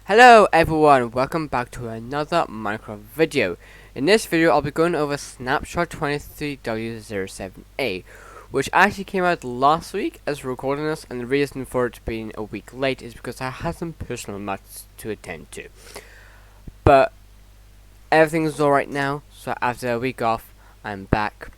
Hello everyone, welcome back to another Minecraft video. In this video I'll be going over Snapshot 23W07A, which actually came out last week as we're recording this, and the reason for it being a week late is because I had some personal matters to attend to. But everything's alright now, so after a week off I'm back.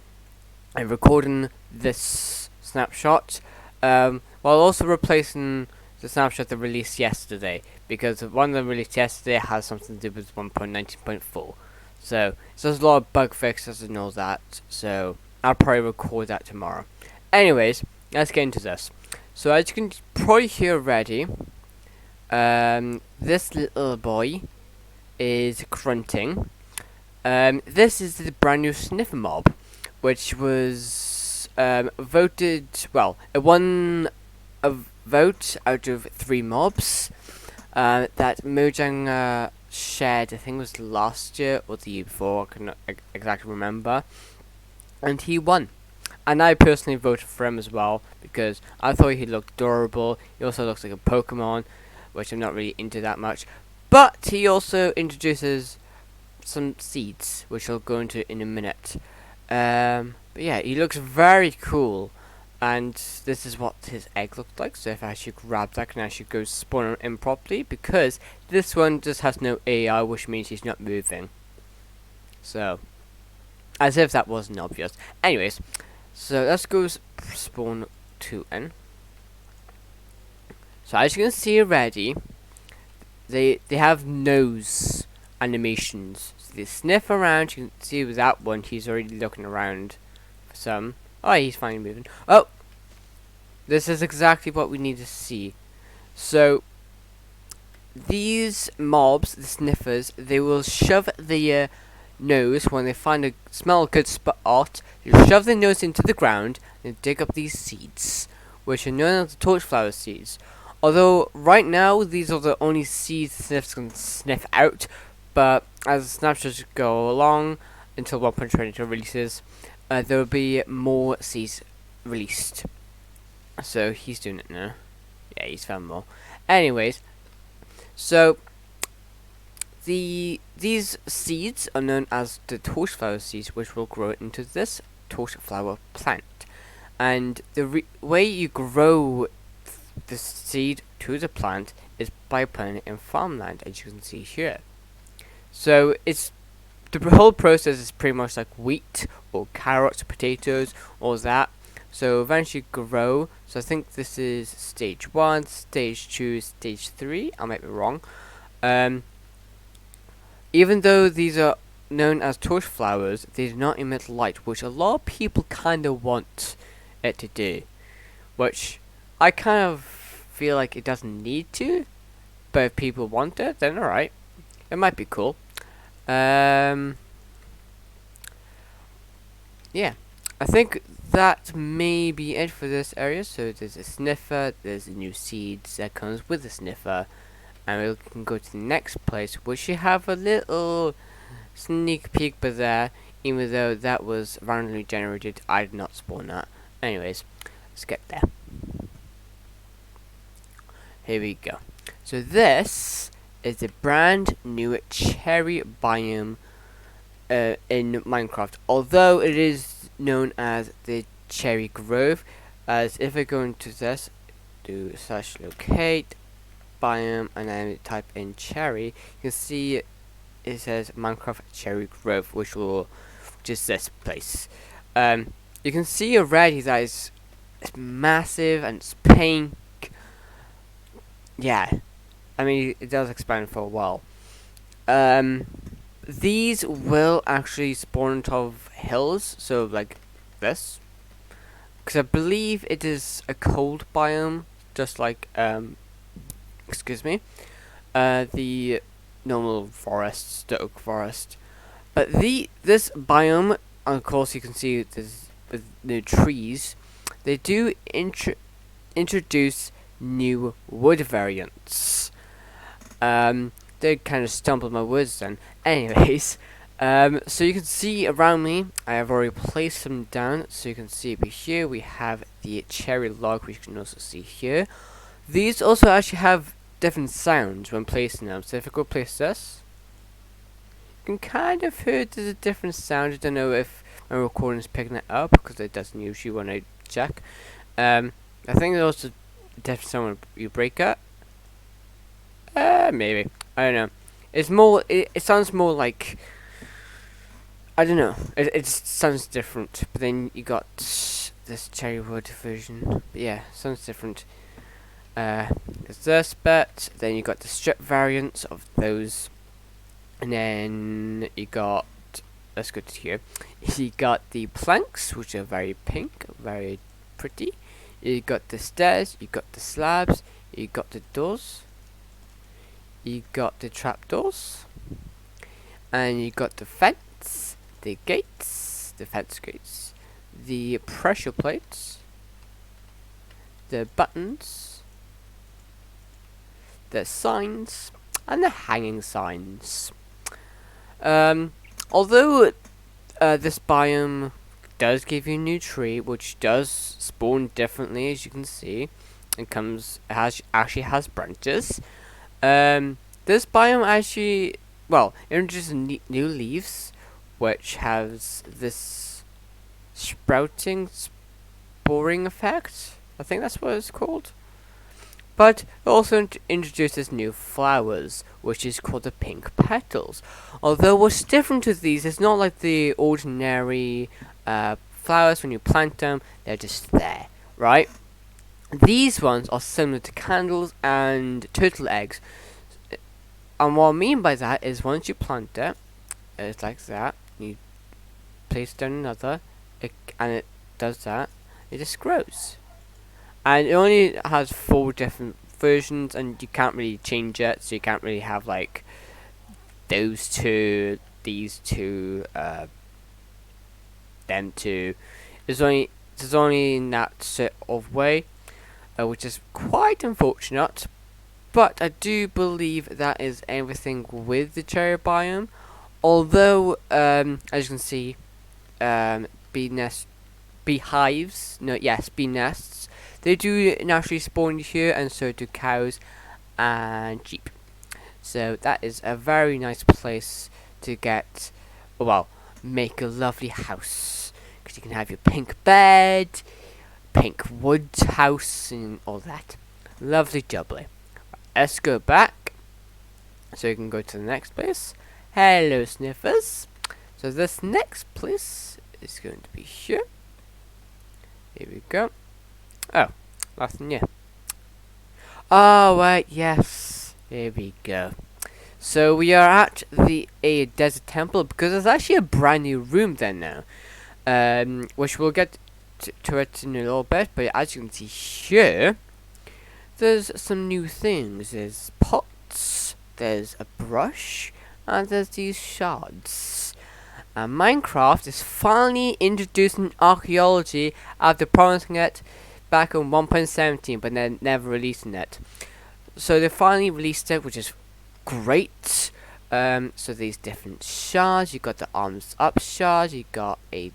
I'm recording this snapshot while also replacing the snapshot that released yesterday, because the one that released yesterday has something to do with 1.19.4. So there's a lot of bug fixes and all that, so I'll probably record that tomorrow. Anyways, let's get into this. So as you can probably hear already, this little boy is grunting. This is the brand new Sniffer mob, which was voted, well, it won a vote out of 3 mobs that Mojang shared, I think it was last year or the year before, I cannot exactly remember, and he won. And I personally voted for him as well, because I thought he looked adorable. He also looks like a Pokemon, which I'm not really into that much, but he also introduces some seeds, which I'll go into in a minute. But yeah, he looks very cool. And this is what his egg looked like. So if I actually grab that, I can actually go spawn him properly, because this one just has no AI, which means he's not moving. So, as if that wasn't obvious. Anyways, so let's go spawn 2N. So as you can see already, they have nose animations. So they sniff around. You can see with that one, he's already looking around for some. Oh, he's finally moving. Oh! This is exactly what we need to see. So, these mobs, the Sniffers, they will shove their nose when they smell a good spot. They'll shove their nose into the ground and dig up these seeds, which are known as the torchflower seeds. Although, right now, these are the only seeds the Sniffers can sniff out, but as the snapshots go along, until 1.22 releases, there will be more seeds released. So he's doing it now. Yeah, he's found more. Anyways, so these seeds are known as the torchflower seeds, which will grow into this torchflower plant. And the way you grow the seed to the plant is by planting it in farmland, as you can see here. So the whole process is pretty much like wheat or carrots, potatoes, all that. So eventually grow. So I think this is stage 1, stage 2, stage 3. I might be wrong. Even though these are known as torch flowers, they do not emit light, which a lot of people kind of want it to do. Which I kind of feel like it doesn't need to. But if people want it, then alright. It might be cool. Yeah. I think that may be it for this area. So there's a Sniffer, there's the new seeds that comes with the Sniffer, and we can go to the next place, which you have a little sneak peek by there, even though that was randomly generated. I did not spawn that. Anyways, let's get there. Here we go. So this is a brand new cherry biome in Minecraft, although it is known as the cherry grove. As if I go into this, do /locate biome, and then type in cherry, you can see it says Minecraft cherry grove, which is this place. You can see already that it's massive and it's pink. Yeah, I mean it does expand for a while. These will actually spawn on top of hills, so like this, because I believe it is a cold biome, just like excuse me, the normal forests, the oak forest. But this biome, of course, you can see there's with the trees. They do introduce new wood variants. They kind of stumbled my words then. Anyways, so you can see around me, I have already placed them down. So you can see over here we have the cherry log, which you can also see here. These also actually have different sounds when placing them. So if I go place this, you can kind of hear there's a different sound. I don't know if my recording is picking it up, because it doesn't usually when I check. I think there's also a different sound when you break it. Maybe. I don't know. It's more. It sounds more like. I don't know. It just sounds different. But then you got this cherry wood version. But yeah, sounds different. There's this bit. Then you got the strip variants of those. And then you got. Let's go to here. You got the planks, which are very pink, very pretty. You got the stairs. You got the slabs. You got the doors. You got the trapdoors. And you got the fence. The gates, the fence gates, the pressure plates, the buttons, the signs, and the hanging signs. Although this biome does give you a new tree, which does spawn differently, as you can see, and actually has branches. This biome actually, well, introduces new leaves, which has this sprouting, sporing effect. I think that's what it's called. But it also introduces new flowers, which is called the pink petals. Although what's different with these is not like the ordinary flowers when you plant them, they're just there, right? These ones are similar to candles and turtle eggs. And what I mean by that is once you plant it, it's like that. You place down another, and it does that. It just grows, and it only has 4 different versions, and you can't really change it. So you can't really have like those two, these two, them two. There's only in that sort of way, which is quite unfortunate. But I do believe that is everything with the cherry biome. Although, as you can see, bee nests, they do naturally spawn here, and so do cows and sheep. So that is a very nice place to get, well, make a lovely house. Because you can have your pink bed, pink wood house, and all that. Lovely jubbly. Let's go back, so you can go to the next place. Hello, Sniffers. So this next place is going to be here. Here we go. Oh, nothing here. Oh, right, yes. Here we go. So we are at the desert temple, because there's actually a brand new room there now. Which we'll get to it in a little bit, but as you can see here, there's some new things. There's pots, there's a brush, and there's these shards. And Minecraft is finally introducing archaeology after promising it back on 1.17, but then never releasing it. So they finally released it, which is great. So these different shards. You got the arms up shard. You got a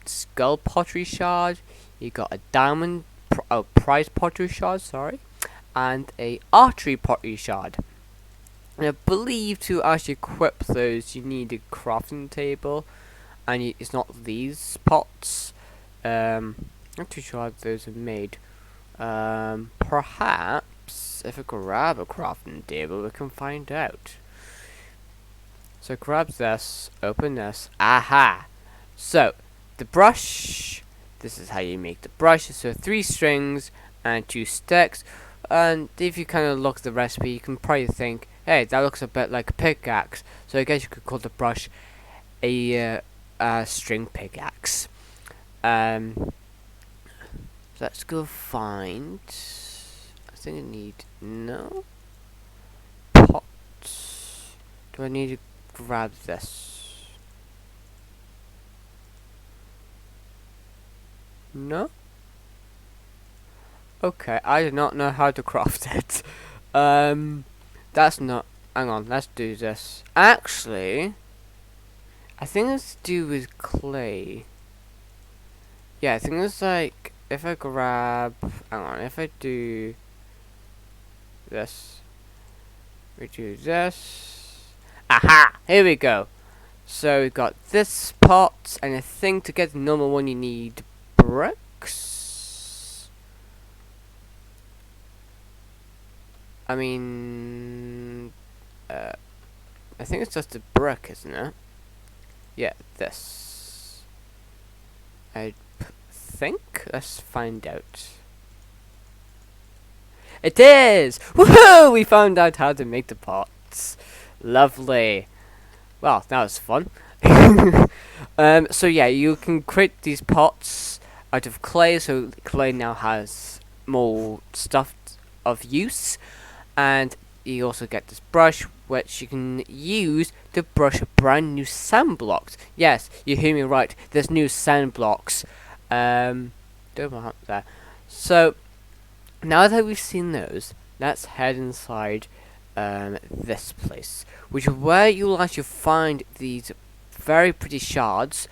skull pottery shard. You got a diamond prize pottery shard. Sorry, and a archery pottery shard. And I believe to actually equip those, you need a crafting table, and it's not these pots. Not too sure how those are made. Perhaps if I grab a crafting table, we can find out. So grab this, open this. Aha! So the brush. This is how you make the brush. So 3 strings and 2 sticks. And if you kind of look at the recipe, you can probably think, hey, that looks a bit like a pickaxe. So I guess you could call the brush a string pickaxe. Let's go find. I think I need pots. Do I need to grab this? No. Okay, I do not know how to craft it. That's not. Hang on, let's do this. Actually, I think it's to do with clay. Yeah, I think it's like if I grab. Hang on, if I do this. We do this. Aha! Here we go. So we got this pot, and I think to get the normal one you need bricks. I mean, I think it's just a brick, isn't it? Yeah, this. I think. Let's find out. It is! Woohoo! We found out how to make the pots. Lovely. Well, that was fun. So yeah, you can create these pots out of clay, so clay now has more stuff of use. And you also get this brush, which you can use to brush brand new sand blocks. Yes, you hear me right, there's new sand blocks. Don't want there. So, now that we've seen those, let's head inside this place, which is where you'll actually find these very pretty shards,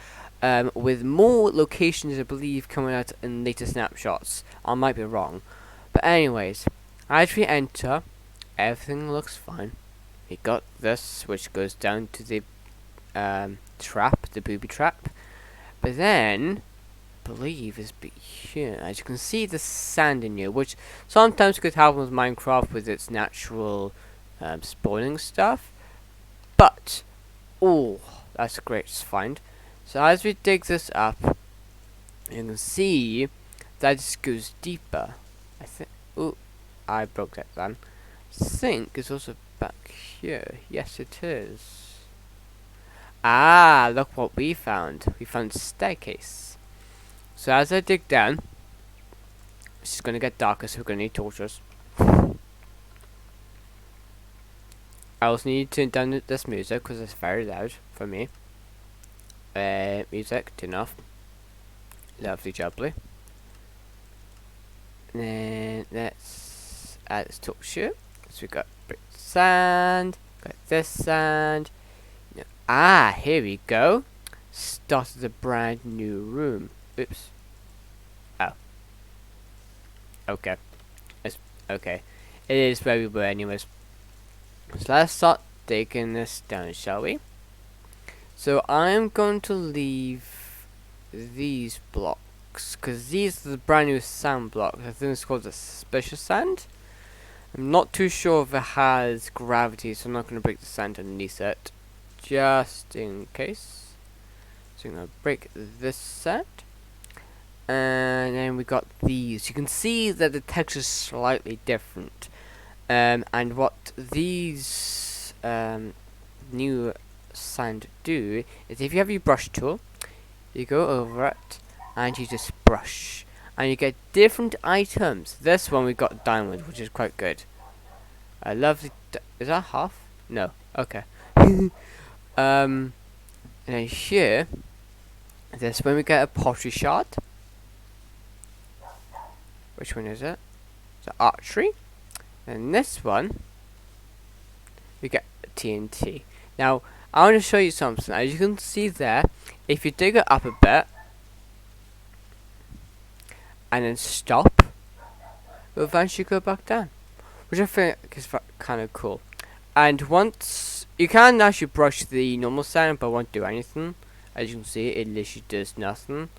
with more locations, I believe, coming out in later snapshots. I might be wrong. But anyways, as we enter, everything looks fine. We got this, which goes down to the trap, the booby trap. But then, I believe is here. As you can see, the sand in here, which sometimes could happen with Minecraft with its natural spawning stuff. But, oh, that's a great find. So as we dig this up, you can see that this goes deeper. I think. Oh, I broke that then. Think is also back here. Yes, it is. Ah, look what we found. We found a staircase. So as I dig down, this is gonna get darker, so we're gonna need torches. I also need to turn down this music because it's very loud for me. Music, turn off. Lovely jubbly. And then let's add this torch here. So we got brick sand, got this sand. Ah, here we go. Started a brand new room. Oops. Oh. Okay. It's okay. It is where we were anyways. So let's start taking this down, shall we? So I'm going to leave these blocks, because these are the brand new sand blocks. I think it's called the suspicious sand. I'm not too sure if it has gravity, so I'm not going to break the sand underneath it, just in case. So I'm going to break this sand. And then we got these. You can see that the texture is slightly different. And what these new sand do is, if you have your brush tool, you go over it and you just brush, and you get different items. This one we got diamond, which is quite good. I love the. Is that half? No. Okay. And then here, this when we get a pottery shard. Which one is it? The archery. And this one, we get TNT. Now, I want to show you something. As you can see there, if you dig it up a bit, and then stop, it'll eventually go back down. Which I think is kind of cool. And once, you can actually brush the normal sand, but it won't do anything. As you can see, it literally does nothing.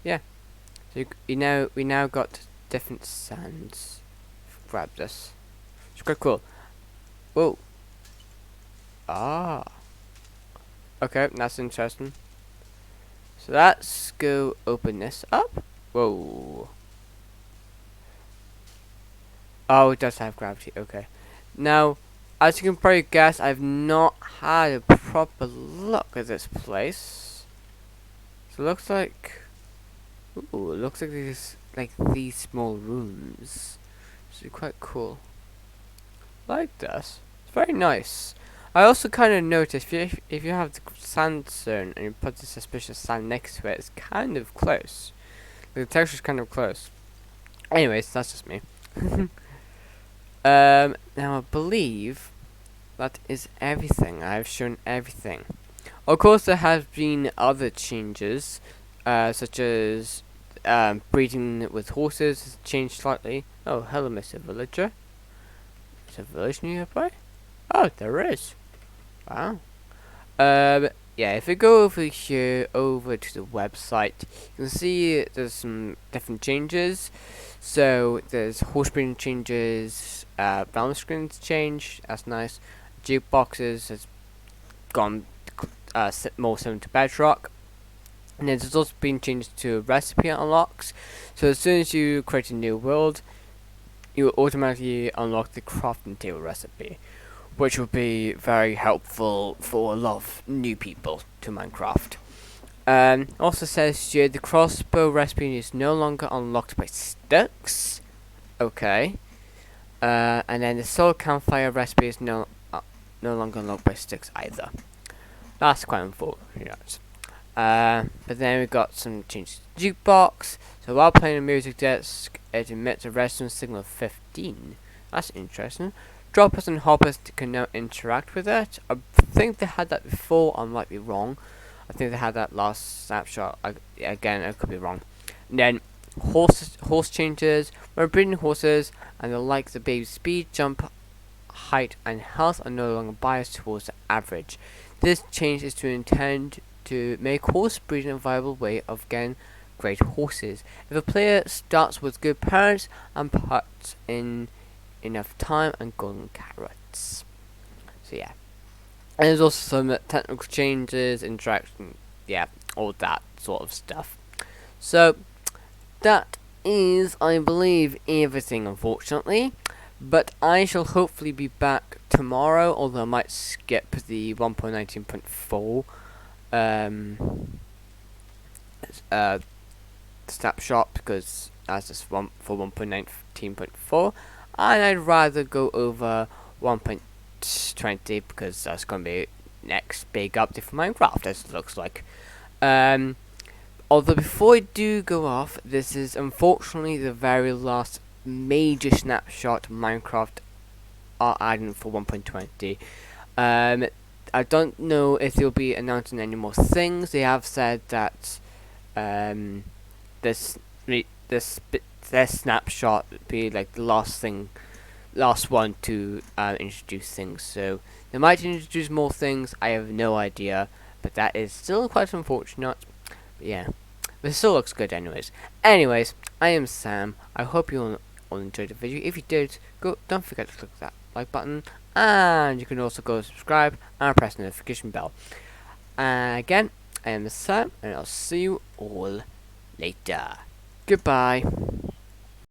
Yeah. So we now got different sands. Grab this. It's quite cool. Whoa. Ah. Okay, that's interesting. So let's go open this up. Whoa. Oh, it does have gravity. Okay. Now, as you can probably guess, I've not had a proper look at this place. So it looks like. Ooh, it looks like these small rooms. So quite cool. Like this. It's very nice. I also kind of noticed if you have the sandstone and you put the suspicious sand next to it, it's kind of close. The texture's kind of close. Anyways, that's just me. Now I believe that is everything. I've shown everything. Of course, there have been other changes, such as breeding with horses has changed slightly. Oh, hello, Mr. Villager. Is a village nearby? Oh, there is. Wow. Yeah, if we go over here, over to the website, you can see there's some different changes. So there's horse breeding changes, balance screens change. That's nice. Jukeboxes has gone more similar to Bedrock. And then there's also been changes to recipe unlocks. So as soon as you create a new world, you will automatically unlock the crafting table recipe, which will be very helpful for a lot of new people to Minecraft. Also says here the crossbow recipe is no longer unlocked by sticks. Okay. And then the solar campfire recipe is no longer unlocked by sticks either. That's quite unfortunate. But then we got some changes to jukebox. So while playing a music disc, it emits a resonance signal of 15. That's interesting. Droppers and hoppers can now interact with it. I think they had that before. I might be wrong. I think they had that last snapshot. Again, I could be wrong. And then horse changes. When breeding horses, and the baby's speed, jump, height, and health are no longer biased towards the average. This change is to intend to make horse breeding a viable way of getting great horses. If a player starts with good parents and puts in enough time and golden carrots. So yeah. And there's also some technical changes, interaction, yeah, all that sort of stuff. So that is, I believe, everything, unfortunately. But I shall hopefully be back tomorrow, although I might skip the 1.19.4 snapshot because that's just for 1.19.4, and I'd rather go over 1.20 because that's going to be next big update for Minecraft, as it looks like. Although before I do go off, this is unfortunately the very last major snapshot Minecraft are adding for 1.20. I don't know if they'll be announcing any more things. They have said that this snapshot would be like the last one to introduce things. So they might introduce more things. I have no idea, but that is still quite unfortunate. But yeah, but it still looks good, anyways. Anyways, I am Sam. I hope you all enjoyed the video. If you did, don't forget to click that like button, and you can also go subscribe and press the notification bell. Again, I am Sam, and I'll see you all later. Goodbye.